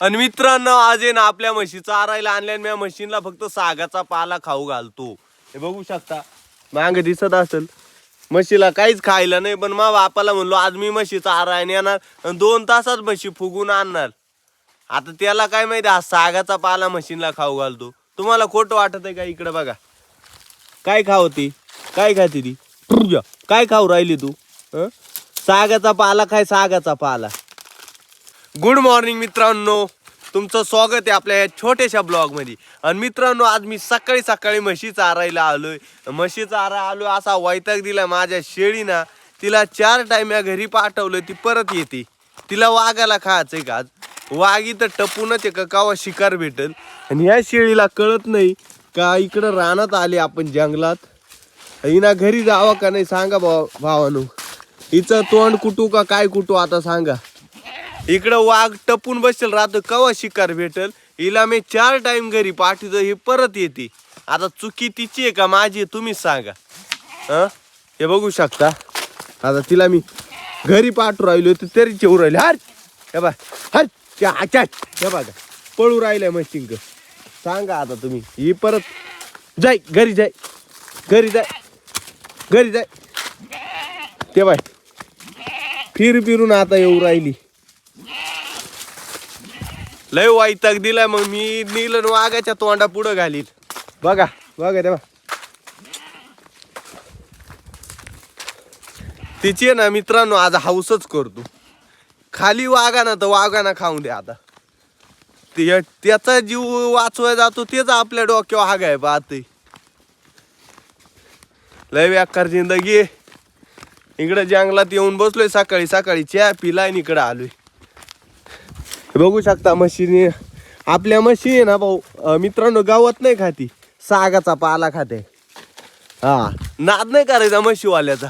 आणि मित्रांनो आज आहे ना आपल्या म्हशी चारायला आणल्या आणि मी म्हशींना फक्त सागाचा पाला खाऊ घालतो. हे बघू शकता मागे दिसत असेल. म्हशीला काहीच खायला नाही पण मा बापाला म्हणलो आज मी म्हशी चारायला येणार आणि 2 तासात म्हशी फुगून आणणार. आता त्याला काय माहिती आज सागाचा पाला म्हशींना खाऊ घालतो. तुम्हाला खोटं वाटत आहे का? इकडे बघा काय खावती काय खाती ती काय खाऊ राहिली तू? सागाचा पाला काय सागाचा पाला. गुड मॉर्निंग मित्रांनो, तुमचं स्वागत आहे आपल्या या छोट्याशा ब्लॉग मध्ये. आणि मित्रांनो आज मी सकाळी सकाळी म्हशी चारायला आलोय. म्हशी चारा आलोय असा वैताग दिला माझ्या शेळीना. तिला 4 टाइम या घरी पाठवलं ती परत येते. तिला वाघाला खायचंय का? वाघी तर टपूनच आहे का कावा शिकार भेटल. आणि ह्या शेळीला कळत नाही का इकडं रानात आले आपण जंगलात. हिना घरी जावं का नाही सांगा भावानो. हिचं तोंड कुटू का काय कुटू आता सांगा. इकडं वाघ टपून बसेल राहतो कवा शिकार भेटल. हिला मी 4 टाइम घरी पाठवतो ही परत येते. आता चुकी तिची आहे का माझी तुम्हीच सांगा. हे बघू शकता आता तिला मी घरी पाठवू राहिलो तर तरी येऊ राहिले. हर हे बघ हर हे बघा पळू राहिलंय मशीन. सांगा आता तुम्ही ही परत जाय घरी जाय घरी जाय घरी जाय. ते बाय फिरून आता येऊ राहिली. लय वैताग दिलाय मग मी नीलन वाघाच्या तोंडा पुढं घालीत. बघा बघा तेव्हा तिची आहे ना मित्रांनो आज हाऊसच करतो. खाली वाघाना तर वाघाना खाऊन द्या. आता त्याचा जीव वाचवाय जातो तेच आपल्या डोक्यावर हागाय पाहते. लय व्याकार जिंदगी. इकडे जंगलात येऊन बसलोय सकाळी सकाळी चहा पिलाय इकडे आलोय. बघू शकता म्हशीने आपल्या म्हशी आहे ना भाऊ मित्रांनो गावात नाही खाती सागाचा पाला खाते. हा नाद नाही करायचा म्हशीवाल्याचा.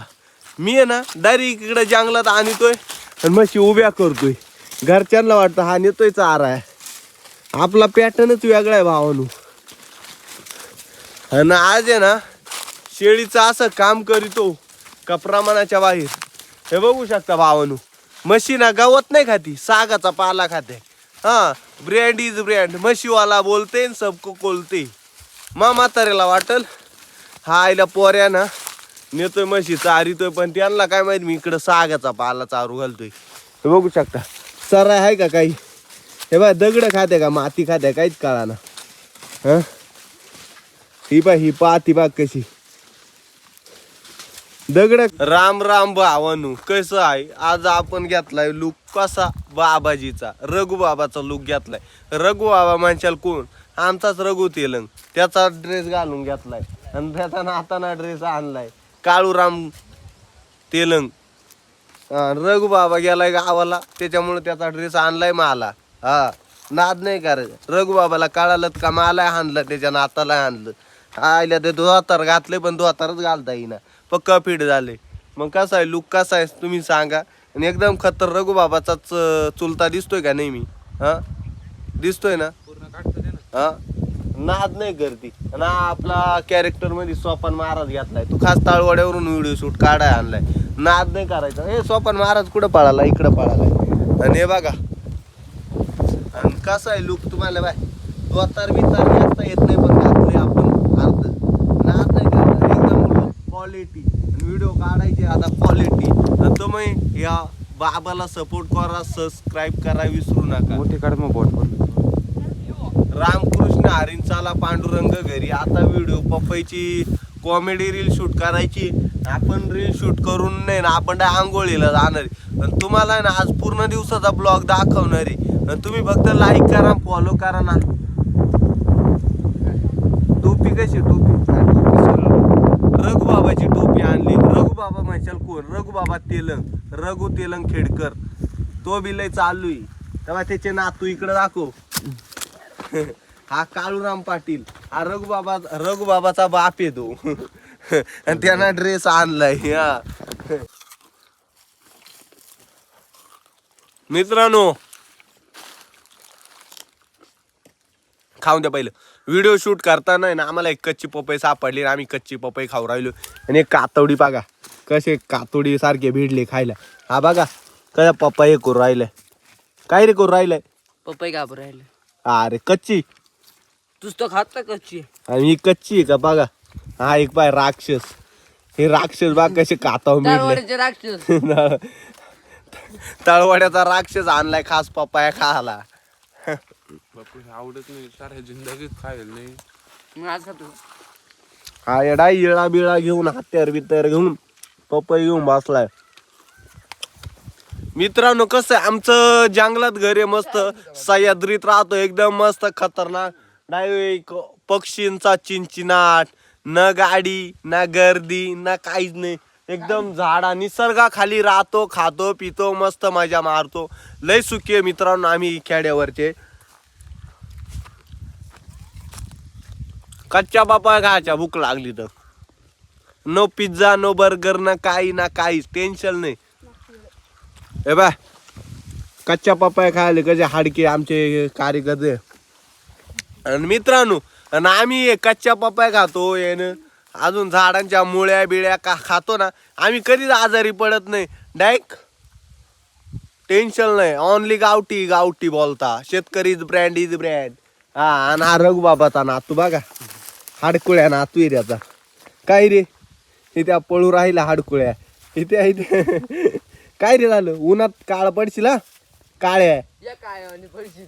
मी आहे ना डायरेक्ट इकडे जंगलात आणतोय आणि म्हशी उभ्या करतोय. घरच्यांना वाटतं हा नेतोय चारा आहे. आपला पॅटर्नच वेगळा आहे भावानू. आणि आज आहे ना शेळीचं असं काम करीतो का प्रमाणाच्या बाहेर. हे बघू शकता भावानू म्हशी ना गावात नाही खाती सागाचा पाला खाते. हा ब्रँड इज ब्रँड. म्हशीवाला बोलते सबको कोलते. म्हाताऱ्याला वाटल हा आईला पोऱ्या ना नेतोय म्हशी चारितोय पण त्यांना काय माहित मी इकडं सागाचा पाला चारू घालतोय. हे बघू शकता सराय आहे का काही. हे बघ दगड खाते का माती खाते काहीच कळाना. ही बा ही पाती बाग कशी दगड. राम राम भावानू कसं आहे. आज आपण घेतलाय लुक कसा बाबाजीचा रघु बाबाचा लुक घेतलाय. रघु बाबा म्हणशाल कोण? आमचाच रघु तेलंग. त्याचा ड्रेस घालून घेतलाय आणि त्याचा नाताना ड्रेस आणलाय काळूराम तेलंग. रघु बाबा गेलाय गावाला त्याच्यामुळे त्याचा ड्रेस आणलाय मला. हा नाद नाही करायचं. रघु बाबाला कळालं का मला आणलं त्याच्या नाताला आणलं. आयला ते धोतर घातले पण धोतरच घालता येईना पक्का फिट झाले. मग कसा आहे लुक कसा आहे तुम्ही सांगा. आणि एकदम खतर रघु बाबाचाच चुलता दिसतोय का नाही मी? हा दिसतोय ना हा नाद नाही करती. आणि आपला कॅरेक्टर मध्ये सोपान महाराज घेतलाय. तू खास ताळवाड्यावरून व्हिडिओ शूट काढाय आणलाय. नाद नाही करायचा. हे सोपान महाराज कुठं पळाला इकडं पळालाय. आणि हे बघा आणि कसा आहे लुक तुम्हाला बाय. धोतर बितर जास्त येत नाही पण घातलंय आपण अर्ध. नाद नाही करायचा एकदम क्वालिटी. आणि व्हिडिओ काढायचे आता क्वालिटी. तुम्ही या बाबाला सपोर्ट करा सबस्क्राईब करा विसरू नका. मोठे काढ मग बोट. रामकृष्ण हरीन चाला पांडुरंग घरी. आता व्हिडिओ पप्पाची कॉमेडी रील शूट करायची. आपण रील शूट करून नाही ना आपण आंघोळीला जाणार. आणि तुम्हाला ना आज पूर्ण दिवसाचा ब्लॉग दाखवणार आहे. तुम्ही फक्त लाईक करा फॉलो करा ना. टोपी कशी टोपी रघु बाबाची टोपी आणली. रघु बाबा म्हणशाल कोण? रघु बाबा तेलंग रघु तेलंग खेडकर. तो बी लय चालू आहे. तेव्हा त्याचे नातू इकडे दाखव. हा काळूराम पाटील. हा रघु बाबाचा बाप आहे तो. आणि त्यांना ड्रेस आणलाय. मित्रांनो खाऊन द्या पहिलं. व्हिडिओ शूट करताना ना आम्हाला एक कच्ची पपई सापडली. आम्ही कच्ची पपई खाऊ राहिलो. आणि एक कातवडी बघा कसे कातोडी सारखे भिडले खायला. हा बघा कशा पपई करू राहिलाय. काय रे करू राहिलाय? पपई घाबरू राहिले. अरे कच्ची तूच तो खात का कच्ची? आणि ही कच्ची आहे का बघा. हा एक पाय राक्षस. हे राक्षस बघ कसे काताव मिळले. तळवाड्याचे राक्षस. तळवड्याचा राक्षस आणलाय खास पपाया खायला. आवडत नाही साऱ्या जिंदगीत खायला नाही. मग आज खातो. हा येडा इळा बिळा घेऊन हत्यार बित्यार घेऊन पपई घेऊन बसलाय. मित्रांनो कसं आहे आमचं जंगलात घर आहे मस्त. सह्याद्रीत राहतो एकदम मस्त खतरनाक. डायरेक्ट पक्षींचा चिंचिनाट. न गाडी ना गर्दी ना काहीच नाही. एकदम झाडा निसर्गाखाली राहतो खातो पितो मस्त मजा मारतो. लय सुखी आहे मित्रांनो आम्ही खेड्यावरचे. कच्च्या पपया खायच्या भूक लागली तर. नो पिझ्झा नो बर्गर ना काहीच टेन्शन नाही. ए बाय कच्च्या पपया खायला कसे हाडके आमचे कार्यकर्ते. आणि मित्रांनो आणि आम्ही कच्च्या पपया खातो यानं अजून झाडांच्या मुळ्या बिळ्या खातो ना. आम्ही कधीच आजारी पडत नाही. डायरेक्ट टेन्शन नाही. ओनली गावठी बोलता. शेतकरी ब्रँड इज ब्रँड. हा आणि हा रघुबाबाचा नातू बघा हाडकुळ्या नातू त्याचा. काय रे इथे पळू राहिला हाडकुळ्या इथे. काय रे झालं उन्हात काळ पडशील हा काळ्या. या काय आणि पडशील.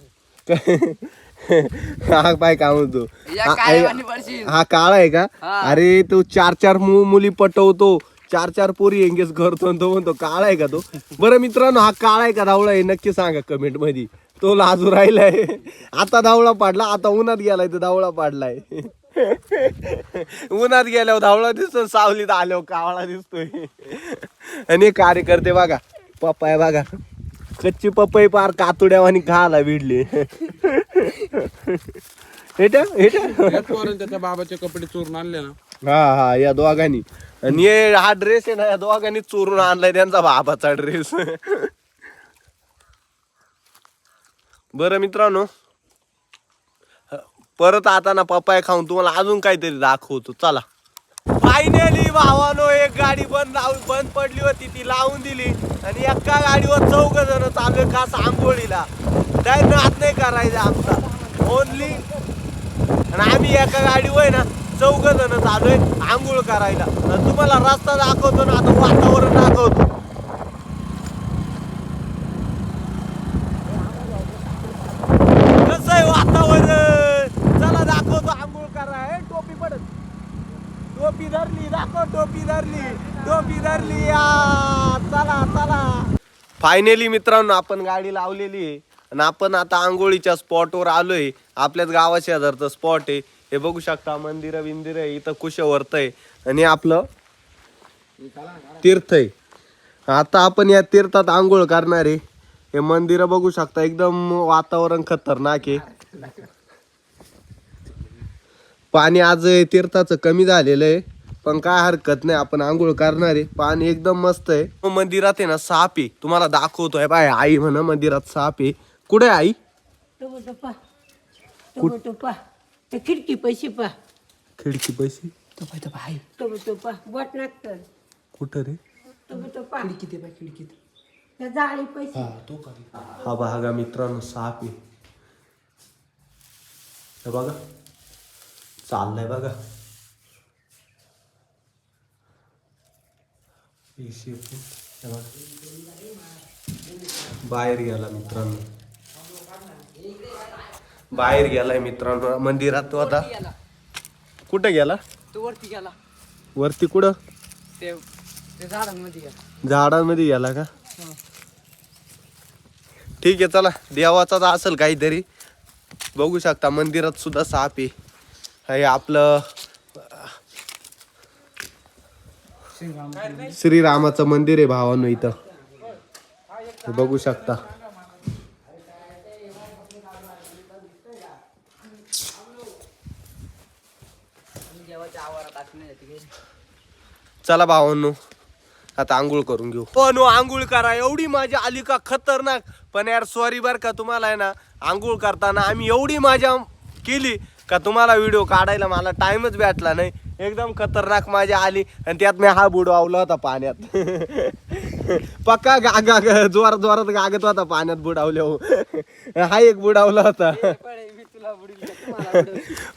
हा पाय काय म्हणतो या काय आणि पडशील. हा काळा आहे का? हा. अरे तो 4 मुली पटवतो. 4 पोरी एंगेज करतो आणि तो म्हणतो काळा आहे का तो. बरं मित्रांनो हा काळा आहे का धावळा आहे नक्की सांगा कमेंट मध्ये. तो लाजू राहिलाय. आता धावळा पाडला. आता उन्हात गेलाय तो धावळा पाडलाय. उन्हात गेल्यावर धावळा दिसतो सावलीत आल्यावर कावळा दिसतोय. आणि कार्यकर्ते बघा पपया बघा कच्ची पपई पार कातुड्यावानी खायला भिडली. त्याच्या बाबाचे कपडे चोरून आणले ना. हा या दोघांनी. आणि हा ड्रेस आहे ना या दोघांनी चोरून आणलाय त्यांचा बाबाचा ड्रेस. बरं मित्रांनो परत आता ना पपया खाऊन तुम्हाला अजून काहीतरी दाखवतो चला. फायनली भावानो एक गाडी बंद पडली होती ती लावून दिली. आणि एका गाडीवर 4 जण चालू खास आंघोळीला. काय नाद नाही करायचा आमचा ओनली. आणि आम्ही एका गाडीवर ना 4 जण चालू आंघोळ करायला. तुम्हाला रस्ता दाखवतो ना आता वातावरण दाखवतो. कसं आहे वातावरण चला दाखवतो आंघोळ करा. टोपी पडत टोपी धरली दाखव टोपी धरली चला. फायनली मित्रांनो आपण गाडी लावलेली आहे आणि आपण आता आंघोळीच्या स्पॉटवर आलोय. आपल्याच गावाच्या शेजारचं स्पॉट आहे. हे बघू शकता मंदिर बिंदिर आहे इथं कुशवर्त आहे आणि आपलं तीर्थ आहे. आता आपण या तीर्थात आंघोळ करणार आहे. हे मंदिर बघू शकता एकदम वातावरण खतरनाक आहे. पाणी आज तीर्थाचं कमी झालेलं आहे पण काय हरकत नाही आपण आंघोळ करणार आहे. पाणी एकदम मस्त आहे. मंदिरात आहे ना साप आहे तुम्हाला दाखवतोय. बाय आई म्हणा मंदिरात साप आहे. कुठे आई? खिडकी पैसे पा. खिडकी पैसे बोट नाकतर कुठं रे? खिडकीत आहे खिडकीत. त्या जाळी पैसे. हा बघा मित्रांनो साप आहे. हे बघा चाललंय बघा. बाहेर गेला मित्रांनो. बाहेर गेलाय मित्रांनो मंदिरात तो आता. कुठे गेला? तो वरती गेला. वरती कुठं? ते झाडांमध्ये गेला. झाडांमध्ये गेला का? ठीक आहे चला देवाचाच असेल काहीतरी. बघू शकता मंदिरात सुद्धा साप आहे. हे आपलं श्रीरामाचं मंदिर आहे भावांनो इथं. बघू शकता. चला भावांनो आता आंघोळ करून घेऊ. पण आंघोळ करा एवढी मजा आली का खतरनाक. पण यार सॉरी बर का तुम्हाला आहे ना आंघोळ करताना आम्ही एवढी मजा केली का तुम्हाला व्हिडिओ काढायला मला टाइमच भेटला नाही. एकदम खतरनाक मजा आली आणि त्यात मी हा बुडवावला होता पाण्यात. पक्का जोरात गागत होता पाण्यात बुडावल्या. हा एक बुडावला होता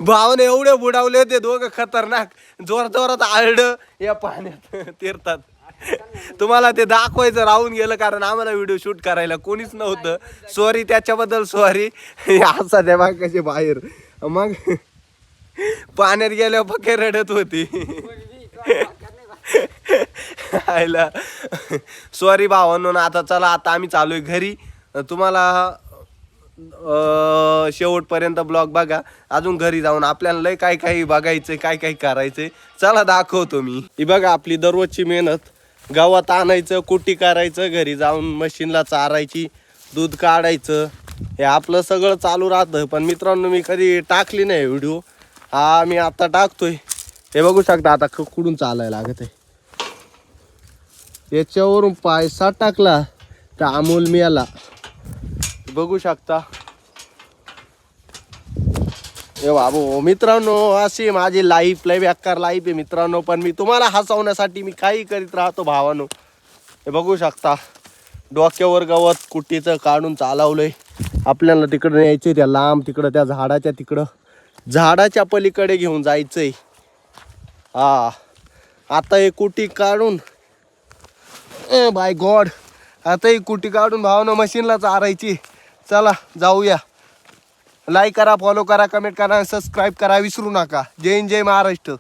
भावाने एवढे बुडावले होते दोघं खतरनाक जोर जोरात आरड या पाण्यात तीर्थात. तुम्हाला ते दाखवायचं राहून गेलं कारण आम्हाला व्हिडिओ शूट करायला कोणीच नव्हतं. सॉरी त्याच्याबद्दल सॉरी. असा त्या बायकाचे बाहेर मग पाण्यात गेल्यावर पक्के रडत होती. आयला सॉरी भावांनो. आता चला आता आम्ही चालूय घरी. तुम्हाला शेवटपर्यंत ब्लॉग बघा. अजून घरी जाऊन आपल्याला लय काय काही बघायचंय काय काही करायचंय. चला दाखवतो मी. ही बघा आपली दररोजची मेहनत. गावात आणायचं कुट्टी करायचं घरी जाऊन मशीनला चारायची दूध काढायचं हे आपलं सगळं चालू राहतं. पण मित्रांनो मी कधी टाकली नाही व्हिडिओ. हा मी आता टाकतोय. हे बघू शकता आता कुठून चालायला लागत आहे. याच्यावरून पैसा टाकला त्या अमोल मियाला बघू शकता. ए बाबू मित्रांनो अशी माझी लाईफ लय बेकार लाईफ आहे मित्रांनो. पण मी तुम्हाला हसवण्यासाठी मी काही करीत राहतो भावानो. हे बघू शकता डोक्यावर गवत कुट्टीचं काढून चालवलंय. आपल्याला तिकडं यायचंय त्या लांब तिकडं त्या झाडाच्या तिकडं झाडाच्या पलीकडे घेऊन जायचंय. हा आता हे कुटी काढून बाय गॉड आता ही कुटी काढून भावानं मशीनला चारायची. चला जाऊया. लाईक करा फॉलो करा कमेंट करा सबस्क्राईब करा विसरू नका. जय हिंद जय महाराष्ट्र.